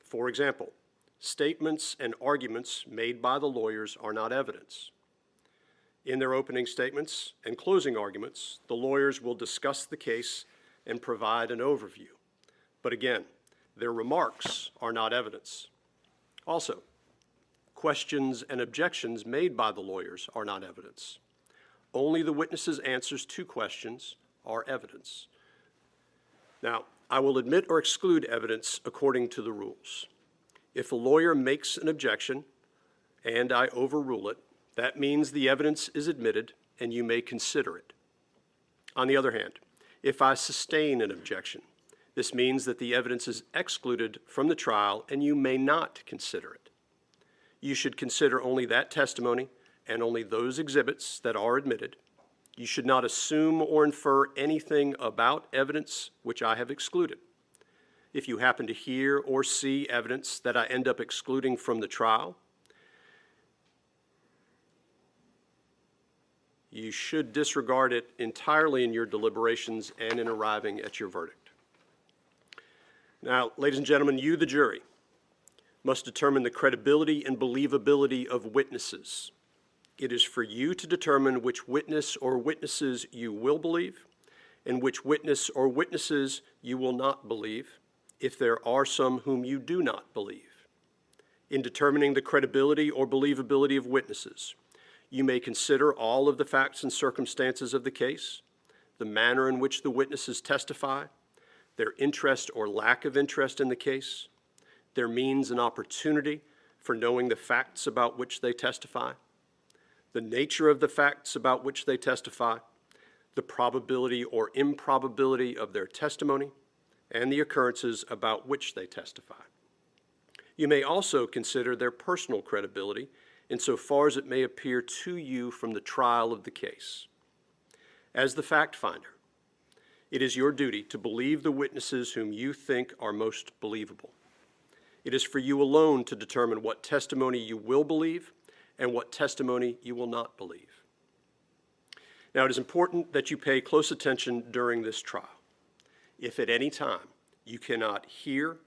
For example, statements and arguments made by the lawyers are not evidence. In their opening statements and closing arguments, the lawyers will discuss the case and provide an overview. But again, their remarks are not evidence. Also, questions and objections made by the lawyers are not evidence. Only the witness's answers to questions are evidence. Now, I will admit or exclude evidence according to the rules. If a lawyer makes an objection and I overrule it, that means the evidence is admitted and you may consider it. On the other hand, if I sustain an objection, this means that the evidence is excluded from the trial and you may not consider it. You should consider only that testimony and only those exhibits that are admitted. You should not assume or infer anything about evidence which I have excluded. If you happen to hear or see evidence that I end up excluding from the trial, you should disregard it entirely in your deliberations and in arriving at your verdict. Now, ladies and gentlemen, you, the jury, must determine the credibility and believability of witnesses. It is for you to determine which witness or witnesses you will believe and which witness or witnesses you will not believe, if there are some whom you do not believe. In determining the credibility or believability of witnesses, you may consider all of the facts and circumstances of the case, the manner in which the witnesses testify, their interest or lack of interest in the case, their means and opportunity for knowing the facts about which they testify, the nature of the facts about which they testify, the probability or improbability of their testimony, and the occurrences about which they testify. You may also consider their personal credibility insofar as it may appear to you from the trial of the case. As the fact finder, it is your duty to believe the witnesses whom you think are most believable. It is for you alone to determine what testimony you will believe and what testimony you will not believe. Now, it is important that you pay close attention during this trial. If at any time you cannot hear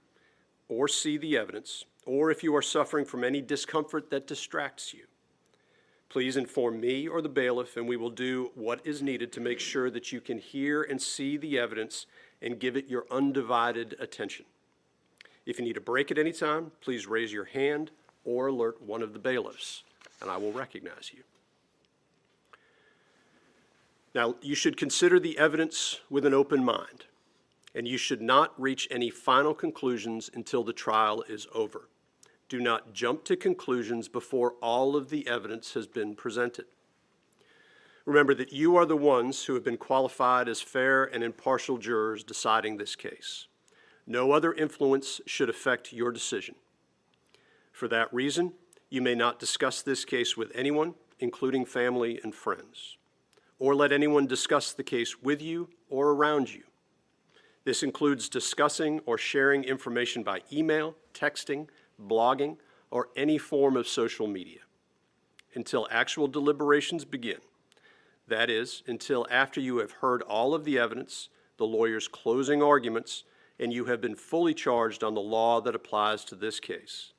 or see the evidence, or if you are suffering from any discomfort that distracts you, please inform me or the bailiff, and we will do what is needed to make sure that you can hear and see the evidence and give it your undivided attention. If you need a break at any time, please raise your hand or alert one of the bailiffs, and I will recognize you. Now, you should consider the evidence with an open mind, and you should not reach any final conclusions until the trial is over. Do not jump to conclusions before all of the evidence has been presented. Remember that you are the ones who have been qualified as fair and impartial jurors deciding this case. No other influence should affect your decision. For that reason, you may not discuss this case with anyone, including family and friends, or let anyone discuss the case with you or around you. This includes discussing or sharing information by email, texting, blogging, or any form of social media until actual deliberations begin. That is, until after you have heard all of the evidence, the lawyer's closing arguments, and you have been fully charged on the law that applies to this case.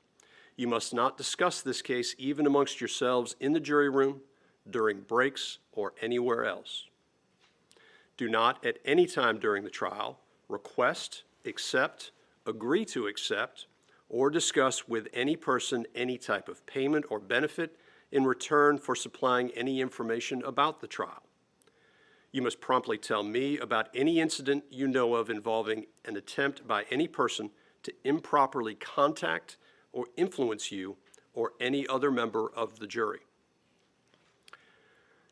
You must not discuss this case even amongst yourselves in the jury room, during breaks, or anywhere else. Do not at any time during the trial request, accept, agree to accept, or discuss with any person any type of payment or benefit in return for supplying any information about the trial. You must promptly tell me about any incident you know of involving an attempt by any person to improperly contact or influence you or any other member of the jury.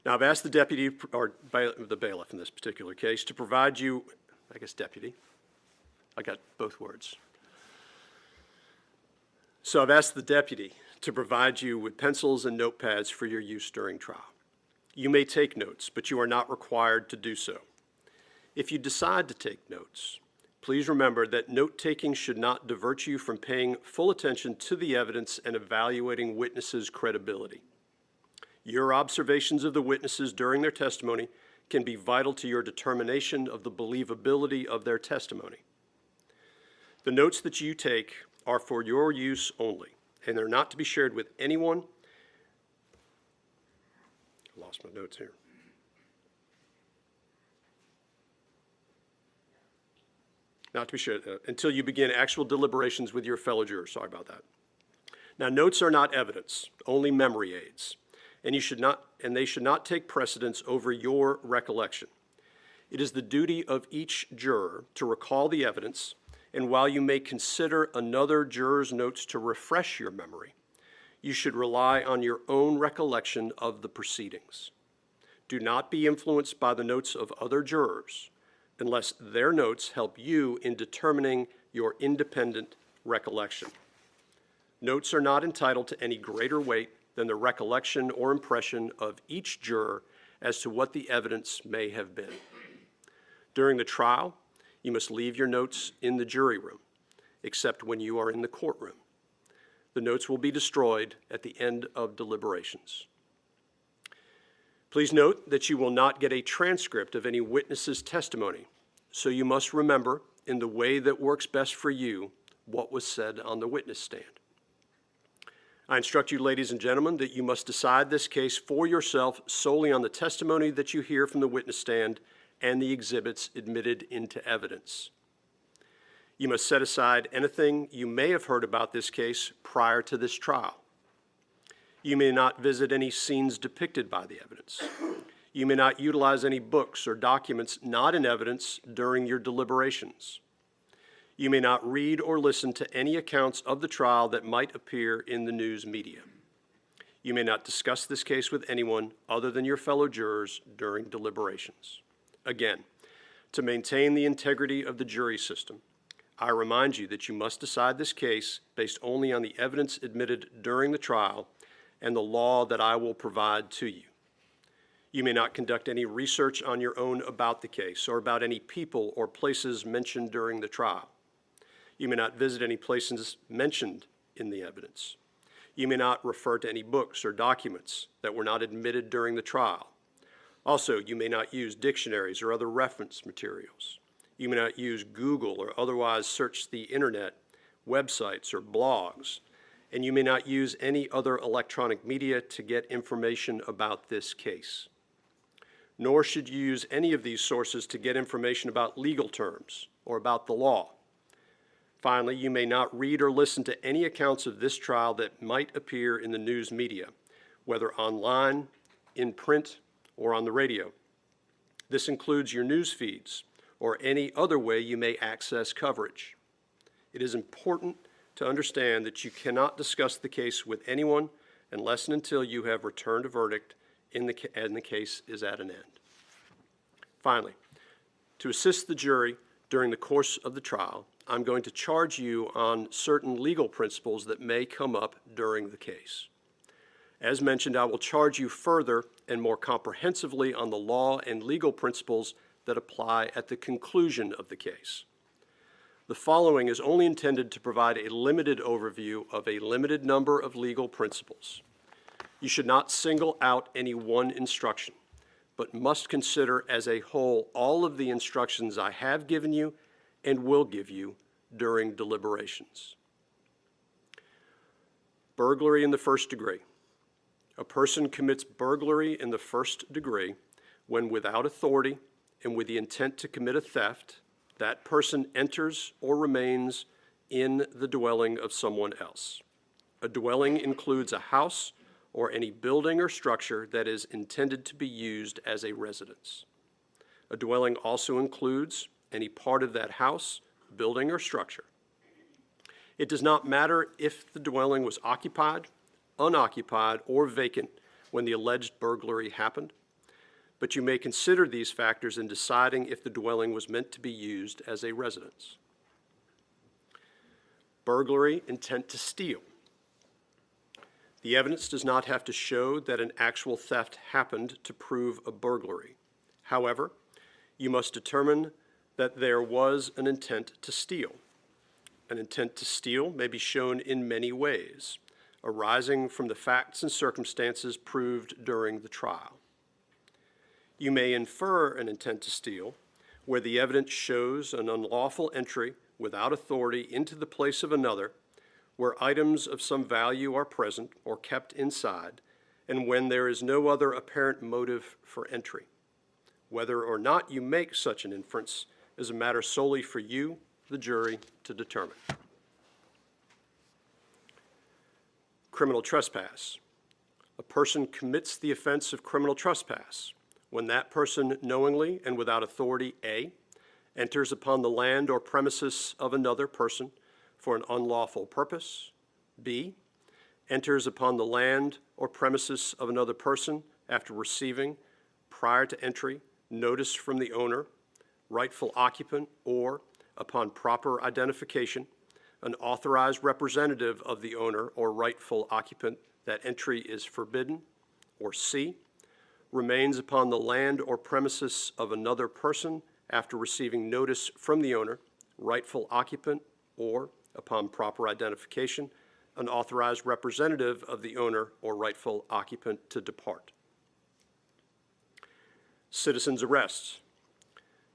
Now, I've asked the deputy, or the bailiff in this particular case, to provide you, I guess deputy, I got both words. So I've asked the deputy to provide you with pencils and notepads for your use during trial. You may take notes, but you are not required to do so. If you decide to take notes, please remember that note-taking should not divert you from paying full attention to the evidence and evaluating witnesses' credibility. Your observations of the witnesses during their testimony can be vital to your determination of the believability of their testimony. The notes that you take are for your use only, and they're not to be shared with anyone. I lost my notes here. Not to be shared until you begin actual deliberations with your fellow jurors. Sorry about that. Now, notes are not evidence, only memory aids, and they should not take precedence over your recollection. It is the duty of each juror to recall the evidence, and while you may consider another juror's notes to refresh your memory, you should rely on your own recollection of the proceedings. Do not be influenced by the notes of other jurors unless their notes help you in determining your independent recollection. Notes are not entitled to any greater weight than the recollection or impression of each juror as to what the evidence may have been. During the trial, you must leave your notes in the jury room, except when you are in the courtroom. The notes will be destroyed at the end of deliberations. Please note that you will not get a transcript of any witness's testimony, so you must remember, in the way that works best for you, what was said on the witness stand. I instruct you, ladies and gentlemen, that you must decide this case for yourself solely on the testimony that you hear from the witness stand and the exhibits admitted into evidence. You must set aside anything you may have heard about this case prior to this trial. You may not visit any scenes depicted by the evidence. You may not utilize any books or documents not in evidence during your deliberations. You may not read or listen to any accounts of the trial that might appear in the news media. You may not discuss this case with anyone other than your fellow jurors during deliberations. Again, to maintain the integrity of the jury system, I remind you that you must decide this case based only on the evidence admitted during the trial and the law that I will provide to you. You may not conduct any research on your own about the case or about any people or places mentioned during the trial. You may not visit any places mentioned in the evidence. You may not refer to any books or documents that were not admitted during the trial. Also, you may not use dictionaries or other reference materials. You may not use Google or otherwise search the internet, websites, or blogs. And you may not use any other electronic media to get information about this case. Nor should you use any of these sources to get information about legal terms or about the law. Finally, you may not read or listen to any accounts of this trial that might appear in the news media, whether online, in print, or on the radio. This includes your news feeds or any other way you may access coverage. It is important to understand that you cannot discuss the case with anyone unless and until you have returned a verdict and the case is at an end. Finally, to assist the jury during the course of the trial, I'm going to charge you on certain legal principles that may come up during the case. As mentioned, I will charge you further and more comprehensively on the law and legal principles that apply at the conclusion of the case. The following is only intended to provide a limited overview of a limited number of legal principles. You should not single out any one instruction, but must consider as a whole all of the instructions I have given you and will give you during deliberations. Burglary in the first degree. A person commits burglary in the first degree when, without authority and with the intent to commit a theft, that person enters or remains in the dwelling of someone else. A dwelling includes a house or any building or structure that is intended to be used as a residence. A dwelling also includes any part of that house, building, or structure. It does not matter if the dwelling was occupied, unoccupied, or vacant when the alleged burglary happened, but you may consider these factors in deciding if the dwelling was meant to be used as a residence. Burglary, intent to steal. The evidence does not have to show that an actual theft happened to prove a burglary. However, you must determine that there was an intent to steal. An intent to steal may be shown in many ways, arising from the facts and circumstances proved during the trial. You may infer an intent to steal where the evidence shows an unlawful entry without authority into the place of another where items of some value are present or kept inside, and when there is no other apparent motive for entry. Whether or not you make such an inference is a matter solely for you, the jury, to determine. Criminal trespass. A person commits the offense of criminal trespass when that person knowingly and without authority, A, enters upon the land or premises of another person for an unlawful purpose, B, enters upon the land or premises of another person after receiving, prior to entry, notice from the owner, rightful occupant, or, upon proper identification, an authorized representative of the owner or rightful occupant that entry is forbidden, or C, remains upon the land or premises of another person after receiving notice from the owner, rightful occupant, or, upon proper identification, an authorized representative of the owner or rightful occupant to depart. Citizen's arrests.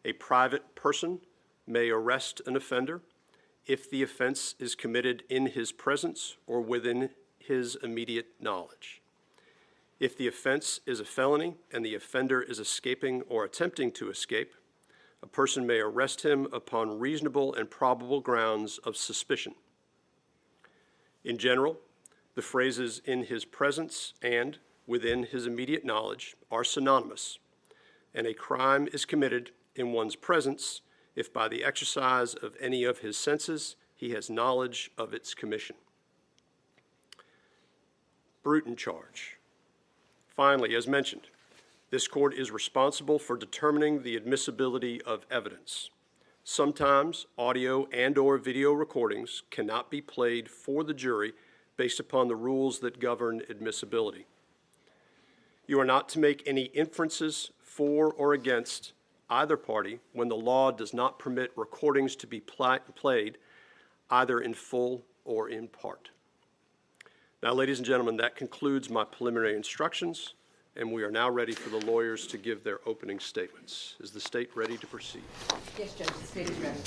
A private person may arrest an offender if the offense is committed in his presence or within his immediate knowledge. If the offense is a felony and the offender is escaping or attempting to escape, a person may arrest him upon reasonable and probable grounds of suspicion. In general, the phrases "in his presence" and "within his immediate knowledge" are synonymous, and a crime is committed in one's presence if by the exercise of any of his senses he has knowledge of its commission. Bruton charge. Finally, as mentioned, this court is responsible for determining the admissibility of evidence. Sometimes audio and/or video recordings cannot be played for the jury based upon the rules that govern admissibility. You are not to make any inferences for or against either party when the law does not permit recordings to be played either in full or in part. Now, ladies and gentlemen, that concludes my preliminary instructions, and we are now ready for the lawyers to give their opening statements. Is the state ready to proceed? Yes, Judge, the state is ready.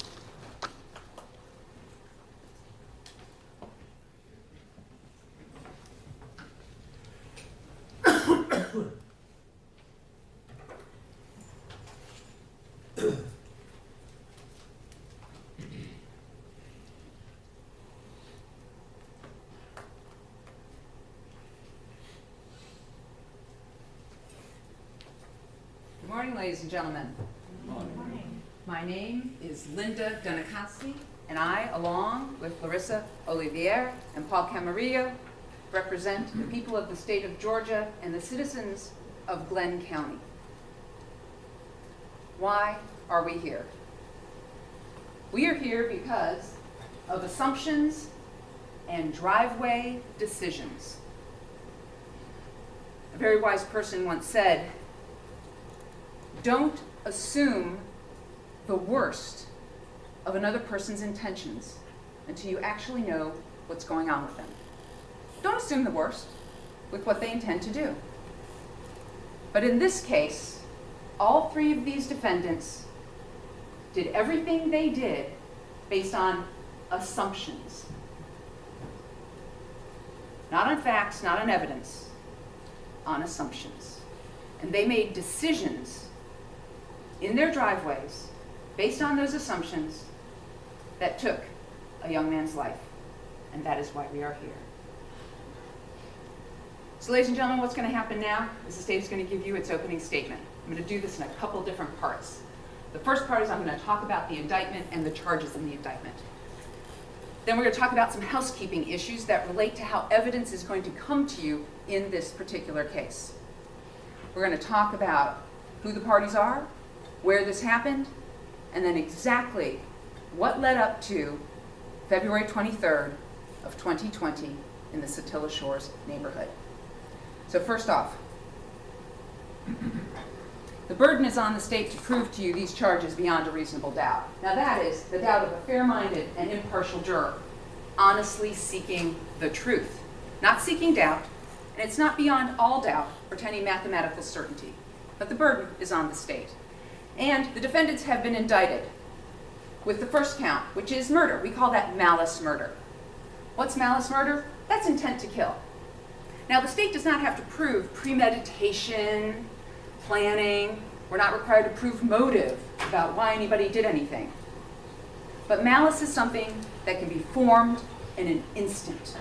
Good morning, ladies and gentlemen. Good morning. My name is Linda Donikowski, and I, along with Larissa Olivier and Paul Camarillo, represent the people of the state of Georgia and the citizens of Glenn County. Why are we here? We are here because of assumptions and driveway decisions. A very wise person once said, "Don't assume the worst of another person's intentions until you actually know what's going on with them." Don't assume the worst with what they intend to do. But in this case, all three of these defendants did everything they did based on assumptions. Not on facts, not on evidence, on assumptions. And they made decisions in their driveways based on those assumptions that took a young man's life. And that is why we are here. So, ladies and gentlemen, what's going to happen now is the state is going to give you its opening statement. I'm going to do this in a couple different parts. The first part is I'm going to talk about the indictment and the charges in the indictment. Then we're going to talk about some housekeeping issues that relate to how evidence is going to come to you in this particular case. We're going to talk about who the parties are, where this happened, and then exactly what led up to February 23rd of 2020 in the Satilla Shores neighborhood. So first off, the burden is on the state to prove to you these charges beyond a reasonable doubt. Now that is the doubt of a fair-minded and impartial juror, honestly seeking the truth, not seeking doubt, and it's not beyond all doubt or to any mathematical certainty. But the burden is on the state. And the defendants have been indicted with the first count, which is murder. We call that malice murder. What's malice murder? That's intent to kill. Now, the state does not have to prove premeditation, planning. We're not required to prove motive about why anybody did anything. But malice is something that can be formed in an instant.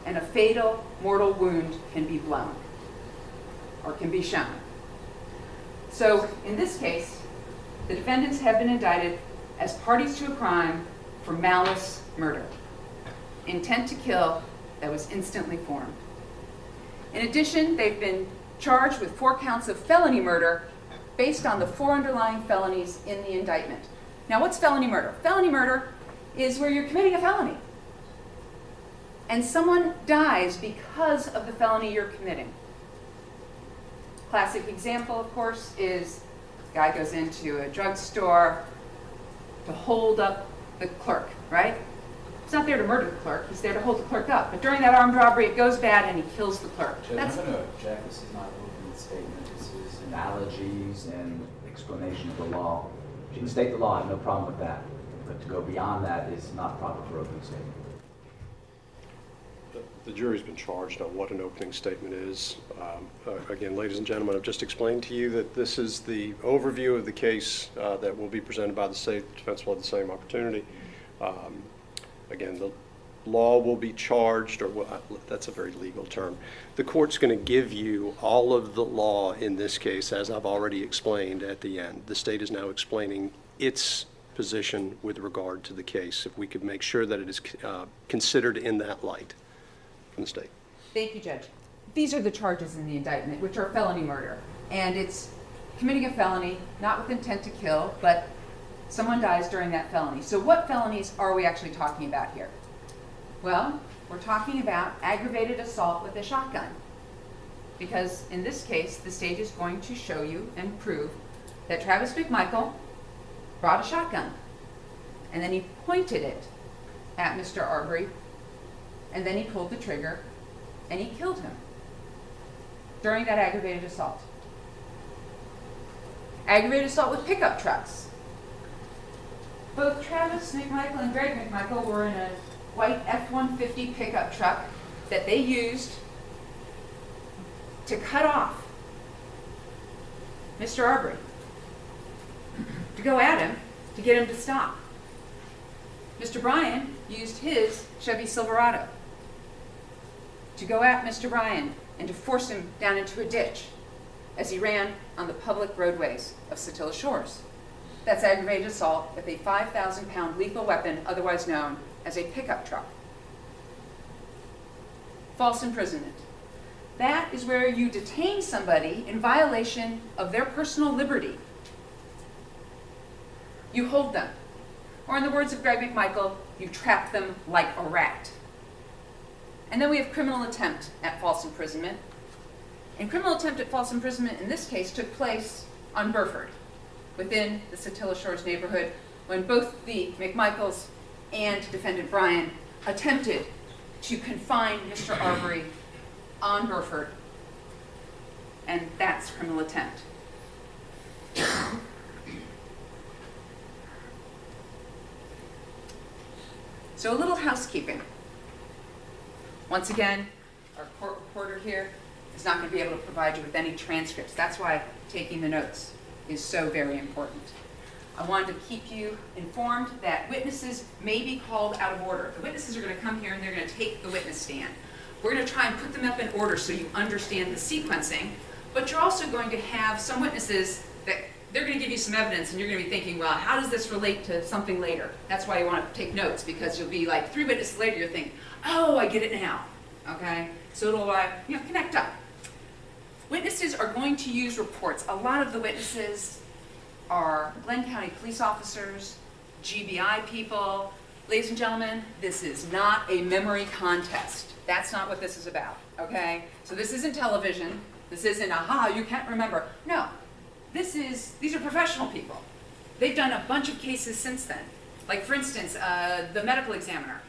And a fatal, mortal wound can be blown or can be shown. So, in this case, the defendants have been indicted as parties to a crime for malice murder, intent to kill that was instantly formed. In addition, they've been charged with 4 counts of felony murder based on the 4 underlying felonies in the indictment. Now, what's felony murder? Felony murder is where you're committing a felony, and someone dies because of the felony you're committing. Classic example, of course, is the guy goes into a drugstore to hold up the clerk, right? He's not there to murder the clerk, he's there to hold the clerk up. But during that armed robbery, it goes bad and he kills the clerk. Judge, I'm going to object. This is not an opening statement. This is analogies and explanation of the law. If you can state the law, I have no problem with that. But to go beyond that is not proper for opening statement. The jury's been charged on what an opening statement is. Again, ladies and gentlemen, I've just explained to you that this is the overview of the case that will be presented by the state. The defense will have the same opportunity. Again, the law will be charged, or that's a very legal term. The court's going to give you all of the law in this case, as I've already explained at the end. The state is now explaining its position with regard to the case. If we could make sure that it is considered in that light from the state. Thank you, Judge. These are the charges in the indictment, which are felony murder. And it's committing a felony, not with intent to kill, but someone dies during that felony. So what felonies are we actually talking about here? Well, we're talking about aggravated assault with a shotgun. Because in this case, the state is going to show you and prove that Travis McMichael brought a shotgun. And then he pointed it at Mr. Arbery, and then he pulled the trigger, and he killed him during that aggravated assault. Aggravated assault with pickup trucks. Both Travis McMichael and Greg McMichael were in a white F-150 pickup truck that they used to cut off Mr. Arbery, to go at him, to get him to stop. Mr. Bryan used his Chevy Silverado to go at Mr. Bryan and to force him down into a ditch as he ran on the public roadways of Satilla Shores. That's aggravated assault with a 5,000-pound lethal weapon, otherwise known as a pickup truck. False imprisonment. That is where you detain somebody in violation of their personal liberty. You hold them. Or in the words of Greg McMichael, you trap them like a rat. And then we have criminal attempt at false imprisonment. And criminal attempt at false imprisonment in this case took place on Burford, within the Satilla Shores neighborhood, when both the McMichaels and defendant Bryan attempted to confine Mr. Arbery on Burford. And that's criminal attempt. So a little housekeeping. Once again, our court reporter here is not going to be able to provide you with any transcripts. That's why taking the notes is so very important. I wanted to keep you informed that witnesses may be called out of order. The witnesses are going to come here and they're going to take the witness stand. We're going to try and put them up in order so you understand the sequencing, but you're also going to have some witnesses that they're going to give you some evidence and you're going to be thinking, well, how does this relate to something later? That's why you want to take notes, because you'll be like 3 witnesses later, you'll think, oh, I get it now, okay? So it'll connect up. Witnesses are going to use reports. A lot of the witnesses are Glenn County police officers, GBI people. Ladies and gentlemen, this is not a memory contest. That's not what this is about, okay? So this isn't television. This isn't, aha, you can't remember. No, these are professional people. They've done a bunch of cases since then. Like, for instance, the medical examiner.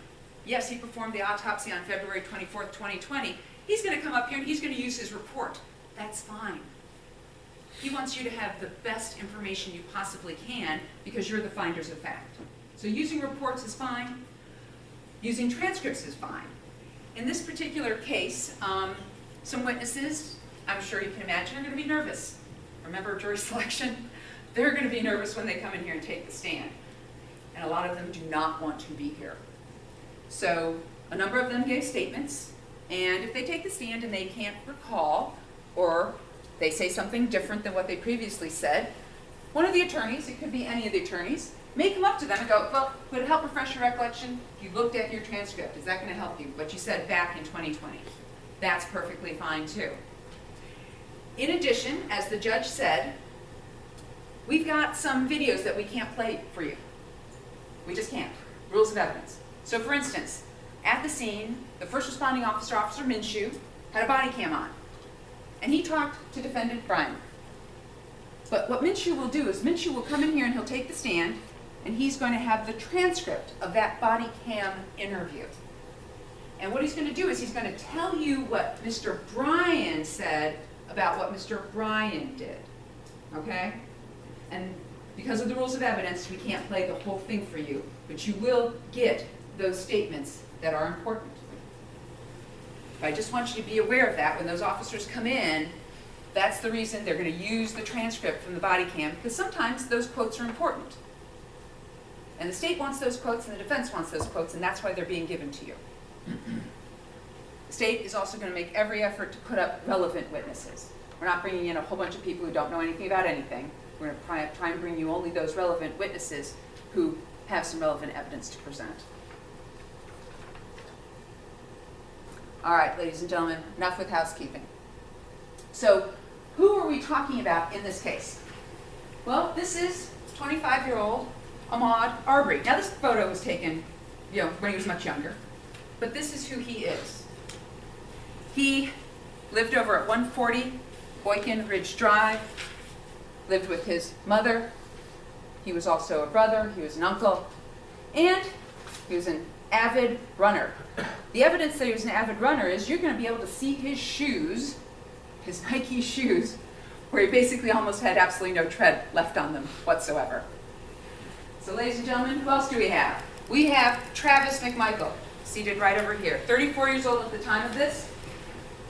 Yes, he performed the autopsy on February 24th, 2020. He's going to come up here and he's going to use his report. That's fine. He wants you to have the best information you possibly can because you're the finders of fact. So using reports is fine. Using transcripts is fine. In this particular case, some witnesses, I'm sure you can imagine, are going to be nervous. Remember jury selection? They're going to be nervous when they come in here and take the stand. And a lot of them do not want to be here. So a number of them gave statements, and if they take the stand and they can't recall, or they say something different than what they previously said, one of the attorneys, it could be any of the attorneys, may come up to them and go, well, would it help refresh your recollection? You looked at your transcript. Is that going to help you? What you said back in 2020. That's perfectly fine too. In addition, as the judge said, we've got some videos that we can't play for you. We just can't. Rules of evidence. So for instance, at the scene, the first responding officer, Officer Minshew, had a body cam on. And he talked to Defendant Bryan. But what Minshew will do is Minshew will come in here and he'll take the stand, and he's going to have the transcript of that body cam interview. And what he's going to do is he's going to tell you what Mr. Bryan said about what Mr. Bryan did. Okay? And because of the rules of evidence, we can't play the whole thing for you, but you will get those statements that are important. But I just want you to be aware of that when those officers come in. That's the reason they're going to use the transcript from the body cam, because sometimes those quotes are important. And the state wants those quotes and the defense wants those quotes, and that's why they're being given to you. The state is also going to make every effort to put up relevant witnesses. We're not bringing in a whole bunch of people who don't know anything about anything. We're going to try and bring you only those relevant witnesses who have some relevant evidence to present. All right, ladies and gentlemen, enough with housekeeping. So, who are we talking about in this case? Well, this is 25-year-old Ahmaud Arbery. Now, this photo was taken, when he was much younger, but this is who he is. He lived over at 140 Boykin Ridge Drive, lived with his mother. He was also a brother, he was an uncle, and he was an avid runner. The evidence that he was an avid runner is you're going to be able to see his shoes, his Nike shoes, where he basically almost had absolutely no tread left on them whatsoever. So ladies and gentlemen, who else do we have? We have Travis McMichael, seated right over here. 34 years old at the time of this,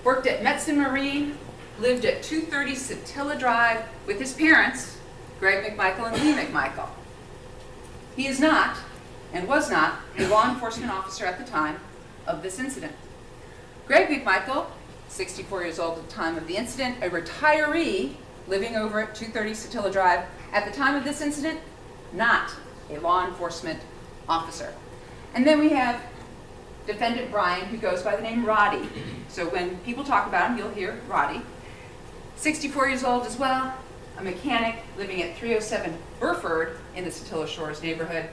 worked at Metson Marine, lived at 230 Satilla Drive with his parents, Greg McMichael and Lee McMichael. He is not, and was not, a law enforcement officer at the time of this incident. Greg McMichael, 64 years old at the time of the incident, a retiree living over at 230 Satilla Drive at the time of this incident, not a law enforcement officer. And then we have Defendant Bryan, who goes by the name Roddie. So when people talk about him, you'll hear Roddie. 64 years old as well, a mechanic living at 307 Burford in the Satilla Shores neighborhood.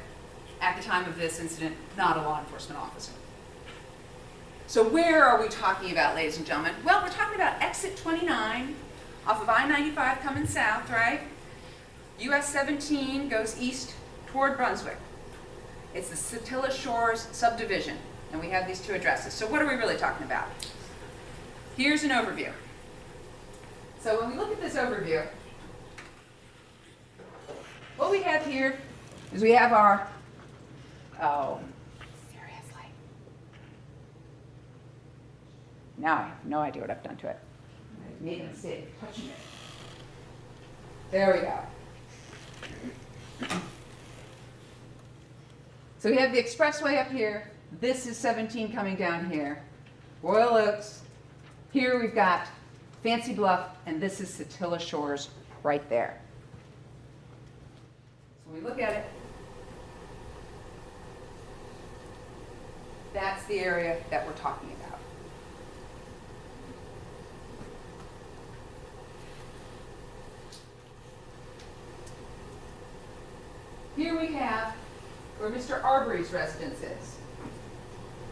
At the time of this incident, not a law enforcement officer. So where are we talking about, ladies and gentlemen? Well, we're talking about exit 29 off of I-95 coming south, right? US 17 goes east toward Brunswick. It's the Satilla Shores subdivision, and we have these two addresses. So what are we really talking about? Here's an overview. So when we look at this overview, what we have here is we have our, seriously. Now I have no idea what I've done to it. I made a mistake touching it. There we go. So we have the expressway up here. This is 17 coming down here. Royal Oaks. Here we've got Fancy Bluff, and this is Satilla Shores right there. So when we look at it, that's the area that we're talking about. Here we have where Mr. Arbery's residence is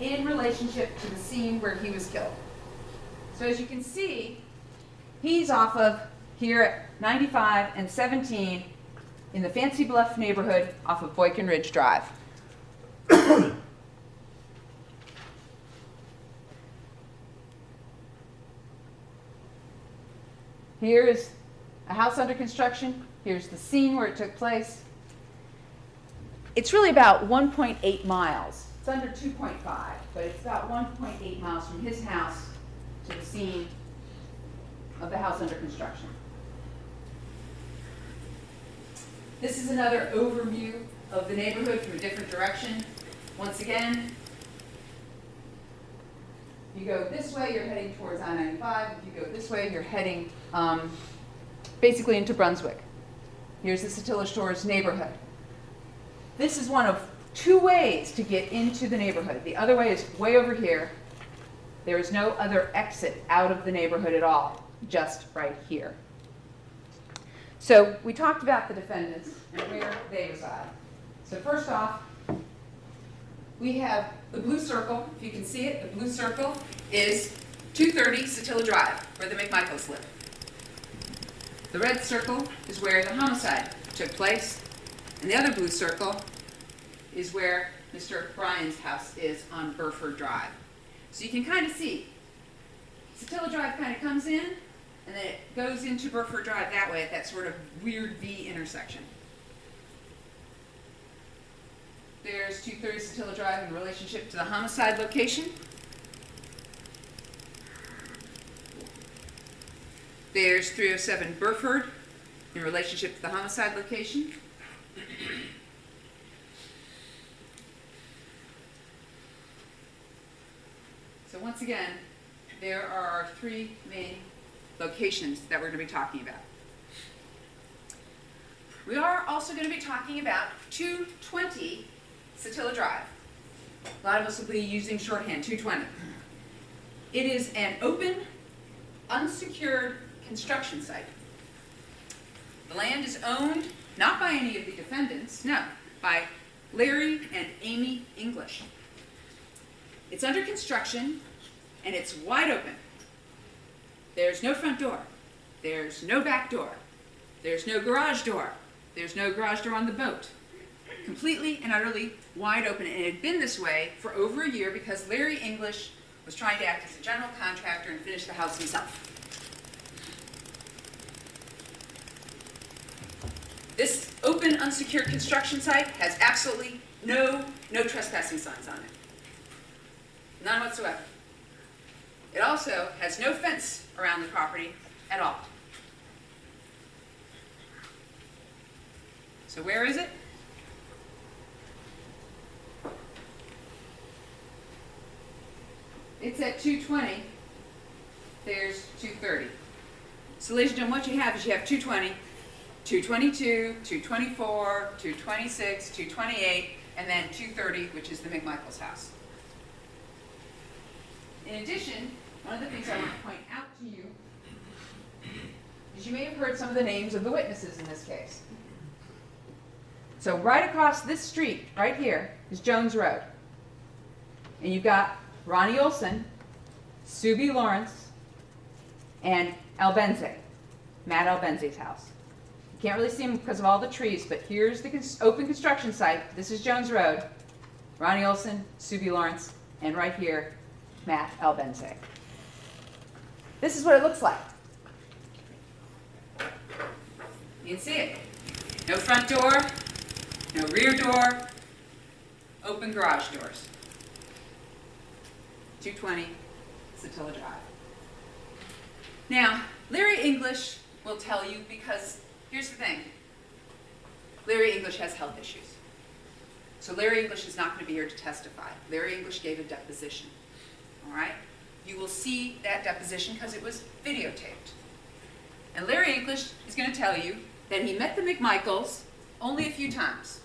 in relationship to the scene where he was killed. So as you can see, he's off of here at 95 and 17 in the Fancy Bluff neighborhood off of Boykin Ridge Drive. Here is a house under construction. Here's the scene where it took place. It's really about 1.8 miles It's under 2.5, but it's about 1.8 miles from his house to the scene of the house under construction. This is another overview of the neighborhood from a different direction. Once again, if you go this way, you're heading towards I-95. If you go this way, you're heading basically into Brunswick. Here's the Satilla Shores neighborhood. This is one of two ways to get into the neighborhood. The other way is way over here. There is no other exit out of the neighborhood at all, just right here. So we talked about the defendants and where they reside. So first off, we have the blue circle. If you can see it, the blue circle is 230 Satilla Drive, where the McMichaels live. The red circle is where the homicide took place, and the other blue circle is where Mr. Bryan's house is on Burford Drive. So you can kind of see, Satilla Drive kind of comes in, and then it goes into Burford Drive that way at that sort of weird V intersection. There's 230 Satilla Drive in relationship to the homicide location. There's 307 Burford in relationship to the homicide location. So once again, there are our three main locations that we're going to be talking about. We are also going to be talking about 220 Satilla Drive. A lot of us will be using shorthand, 220. It is an open, unsecured construction site. The land is owned not by any of the defendants, no, by Larry and Amy English. It's under construction and it's wide open. There's no front door. There's no back door. There's no garage door. There's no garage door on the boat. Completely and utterly wide open. And it had been this way for over a year because Larry English was trying to act as a general contractor and finish the house himself. This open, unsecured construction site has absolutely no trespassing signs on it. None whatsoever. It also has no fence around the property at all. So where is it? It's at 220. There's 230. So ladies and gentlemen, what you have is you have 220, 222, 224, 226, 228, and then 230, which is the McMichael's house. In addition, one of the things I want to point out to you is you may have heard some of the names of the witnesses in this case. So right across this street, right here, is Jones Road. And you've got Ronnie Olson, Sue B. Lawrence, and Albenze, Matt Albenze's house. You can't really see him because of all the trees, but here's the open construction site. This is Jones Road. Ronnie Olson, Sue B. Lawrence, and right here, Matt Albenze. This is what it looks like. You can see it. No front door, no rear door, open garage doors. 220 Satilla Drive. Now, Larry English will tell you, because here's the thing. Larry English has health issues. So Larry English is not going to be here to testify. Larry English gave a deposition. All right? You will see that deposition because it was videotaped. And Larry English is going to tell you that he met the McMichaels only a few times,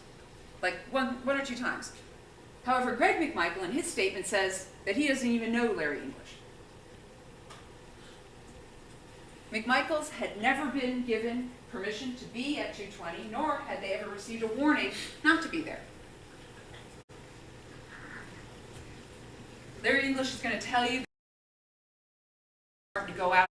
like one or two times. However, Greg McMichael in his statement says that he doesn't even know Larry English. McMichaels had never been given permission to be at 220, nor had they ever received a warning not to be there. Larry English is going to tell you to go out